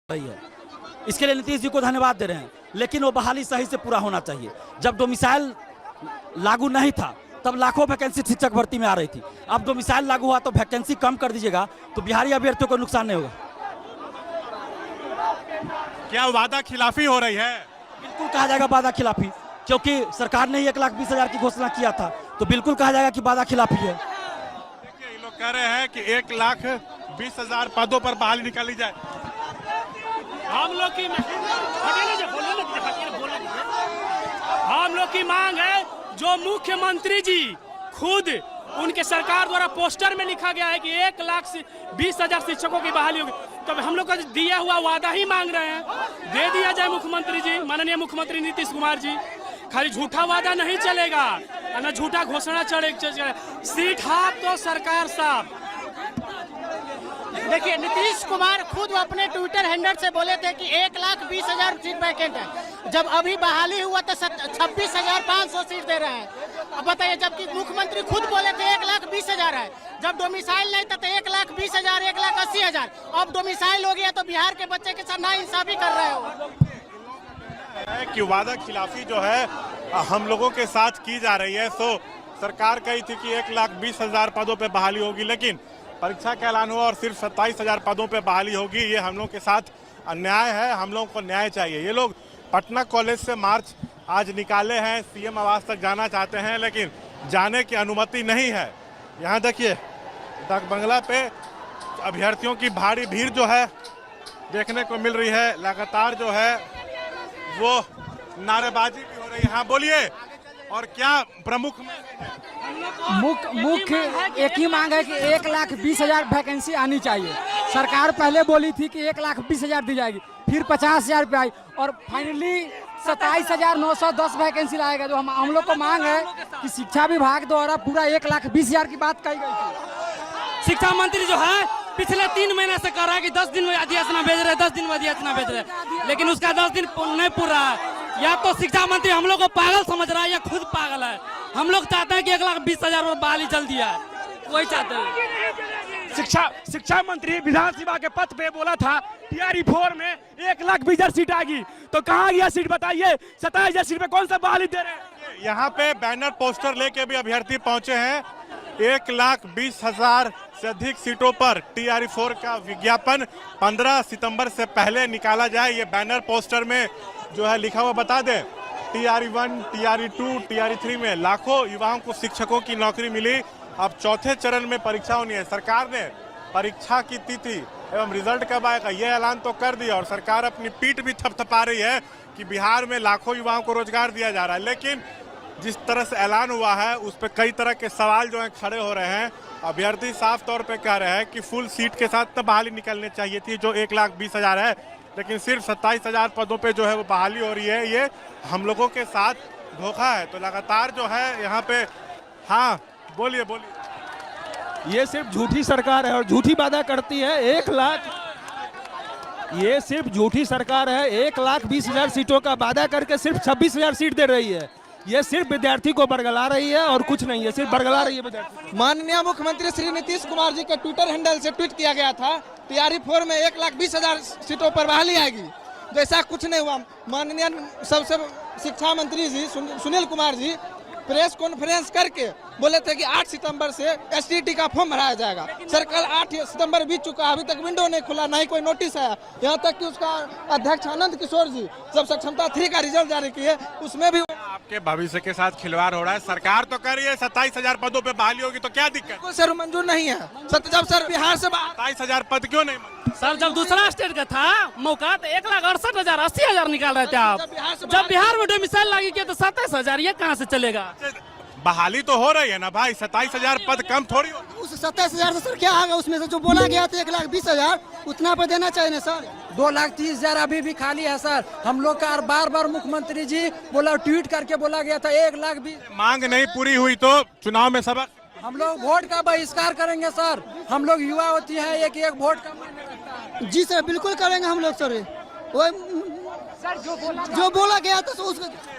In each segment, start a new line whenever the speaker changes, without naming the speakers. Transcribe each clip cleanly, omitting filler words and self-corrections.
रही है। इसके लिए नीतीश जी को धन्यवाद दे रहे हैं, लेकिन वो बहाली सही से पूरा होना चाहिए। जब डोमिसाइल लागू नहीं था तब लाखों वैकेंसी शिक्षक भर्ती में आ रही थी। अब डोमिसाइल लागू हुआ तो वैकेंसी कम कर दीजिएगा तो बिहारी अभ्यर्थियों को नुकसान नहीं होगा।
क्या वादा खिलाफी हो रही है?
बिल्कुल कहा जाएगा वादा खिलाफी, क्योंकि सरकार ने 1,20,000 की घोषणा किया था, तो बिल्कुल कहा जाएगा कि वादा खिलाफी है।
देखिए, ये लोग कह रहे हैं कि 1,20,000 पदों पर बहाली निकाली जाए।
हम लोग की मांग है जो मुख्यमंत्री जी खुद उनके सरकार द्वारा पोस्टर में लिखा गया है कि 1,20,000 शिक्षकों की बहाली होगी, तो हम लोग का दिया हुआ वादा ही मांग रहे हैं, दे दिया जाए मुख्यमंत्री जी, माननीय मुख्यमंत्री नीतीश कुमार जी। खाली झूठा वादा नहीं चलेगा, ना झूठा घोषणा चलेगा। सीट हाफ तो सरकार साफ।
देखिए, नीतीश कुमार खुद अपने ट्विटर हैंडल से बोले थे कि 1,20,000 सीट वैकेंट है। जब अभी बहाली हुआ तो 26,500 सीट दे रहे हैं। अब बताइए, जबकि मुख्यमंत्री खुद बोले थे 1,20,000 है। जब डोमिसाइल नहीं था तो 1,20,000, 1,80,000। अब डोमिसाइल हो गया तो बिहार के बच्चे के साथ नाइंसाफी कर रहे हो।
कि वादा खिलाफी जो है हम लोगों के साथ की जा रही है। सो सरकार कही थी कि 1,20,000 पदों पे बहाली होगी, लेकिन परीक्षा का ऐलान हुआ और सिर्फ 27,000 पदों पे बहाली होगी। ये हम लोग के साथ अन्याय है, हम लोगों को न्याय चाहिए। ये लोग पटना कॉलेज से मार्च आज निकाले हैं, सीएम आवास तक जाना चाहते हैं, लेकिन जाने की अनुमति नहीं है। यहाँ देखिए, डाक बंगला पे अभ्यर्थियों की भारी भीड़ जो है देखने को मिल रही है। लगातार जो है वो नारेबाजी भी हो रही है। हाँ, बोलिए। और क्या प्रमुख
मुख्य एक ही मांग है कि 1,20,000 वैकेंसी आनी चाहिए। सरकार पहले बोली थी कि 1,20,000 दी जाएगी, फिर 50,000 पे आई और फाइनली 27,910 वैकेंसी लाएगा। जो हम लोग को मांग है कि शिक्षा विभाग द्वारा पूरा 1,20,000 की बात कही गई थी।
शिक्षा मंत्री जो है पिछले 3 महीने से कह रहा है कि 10 दिन में अधिसूचना भेज रहे, 10 दिन में अधिसूचना भेज रहे, लेकिन उसका 10 दिन नहीं पूरा है। या तो शिक्षा मंत्री हम लोग को पागल समझ रहा है या खुद पागल है। हम लोग चाहते हैं कि 1,20,000 पर बहाली जल्दी है, वही चाहते हैं।
शिक्षा मंत्री विधानसभा के पद पे बोला था टीआरई 4 में 1,20,000 सीट आएगी, तो कहाँ गया सीट बताइए? 27,000 सीट पे कौन सा बहाली दे रहे हैं?
यहाँ पे बैनर पोस्टर लेके भी अभ्यर्थी पहुंचे हैं। 1,20,000 से अधिक सीटों पर टीआरई 4 का विज्ञापन 15 सितंबर से पहले निकाला जाए। ये बैनर पोस्टर में जो है लिखा हुआ बता दें, टीआरई 1, टीआरई 2, टीआरई 3 में लाखों युवाओं को शिक्षकों की नौकरी मिली। अब चौथे चरण में परीक्षा होनी है। सरकार ने परीक्षा की तिथि एवं रिजल्ट कब आएगा ये ऐलान तो कर दिया और सरकार अपनी पीठ भी थपथपा रही है कि बिहार में लाखों युवाओं को रोजगार दिया जा रहा है, लेकिन जिस तरह से ऐलान हुआ है उस पर कई तरह के सवाल जो है खड़े हो रहे हैं। अभ्यर्थी साफ तौर पे कह रहे हैं कि फुल सीट के साथ तब बहाली निकलनी चाहिए थी जो 1,20,000 है, लेकिन सिर्फ 27,000 पदों पे जो है वो बहाली हो रही है। ये हम लोगों के साथ धोखा है। तो लगातार जो है यहाँ पे, हाँ बोलिए।
ये सिर्फ झूठी सरकार है और झूठी वादा करती है। 1,00,000 ये सिर्फ झूठी सरकार है। 1,20,000 सीटों का वादा करके सिर्फ 26,000 सीट दे रही है। ये सिर्फ विद्यार्थी को बरगला रही है और कुछ नहीं है, सिर्फ बरगला रही है विद्यार्थी।
माननीय मुख्यमंत्री श्री नीतीश कुमार जी के ट्विटर हैंडल से ट्वीट किया गया था टीआरई 4 में 1,20,000 सीटों पर बहाली आएगी, जैसा कुछ नहीं हुआ। माननीय सबसे शिक्षा मंत्री जी सुनील कुमार जी प्रेस कॉन्फ्रेंस करके बोले थे कि 8 सितंबर से एसटीटी का फॉर्म भराया जाएगा। सर, कल 8 सितंबर बीत चुका, अभी तक विंडो नहीं खुला, ना ही कोई नोटिस आया। यहाँ तक कि उसका अध्यक्ष आनंद किशोर जी जब सक्षमता 3 का रिजल्ट जारी किए उसमें भी
आपके भविष्य के साथ खिलवाड़ हो रहा है। सरकार तो कर रही है 27,000 पदों पे बहाली होगी, तो क्या दिक्कत?
सर मंजूर नहीं है। जब सर बिहार से
27,000 पद क्यों नहीं?
सर, जब दूसरा स्टेट का था मौका तो 1,68,000, 80,000 निकाल रहे थे आप। जब बिहार में डोमिसाइल लागू किया तो 27,000, ये कहाँ से चलेगा?
बहाली तो हो रही है ना भाई, 27,000 पद कम थोड़ी हो।
उस 27,000 से सर क्या आएगा? उसमें से जो बोला गया था 1,20,000 उतना पर देना चाहिए ना सर।
2,30,000 अभी भी खाली है सर। हम लोग का बार मुख्यमंत्री जी बोला, ट्वीट करके बोला गया था 1,20,000।
मांग नहीं पूरी हुई तो चुनाव में सबक।
हम लोग वोट का बहिष्कार करेंगे सर। हम लोग युवा होती है, एक वोट का मायने रखता है।
जी सर, बिल्कुल करेंगे हम लोग सर। वो जो बोला गया था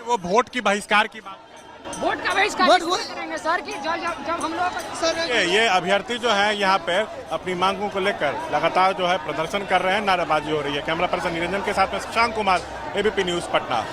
वो वोट की बहिष्कार की बात।
वोट का बहिष्कार
वोट-
इसलिए करेंगे सर कि जब हम लोग
सर
ये अभ्यर्थी जो है यहाँ पे अपनी मांगों को लेकर लगातार जो है प्रदर्शन कर रहे हैं, नारेबाजी हो रही है। कैमरा पर्सन निरंजन के साथ में शशांक कुमार, एबीपी न्यूज पटना।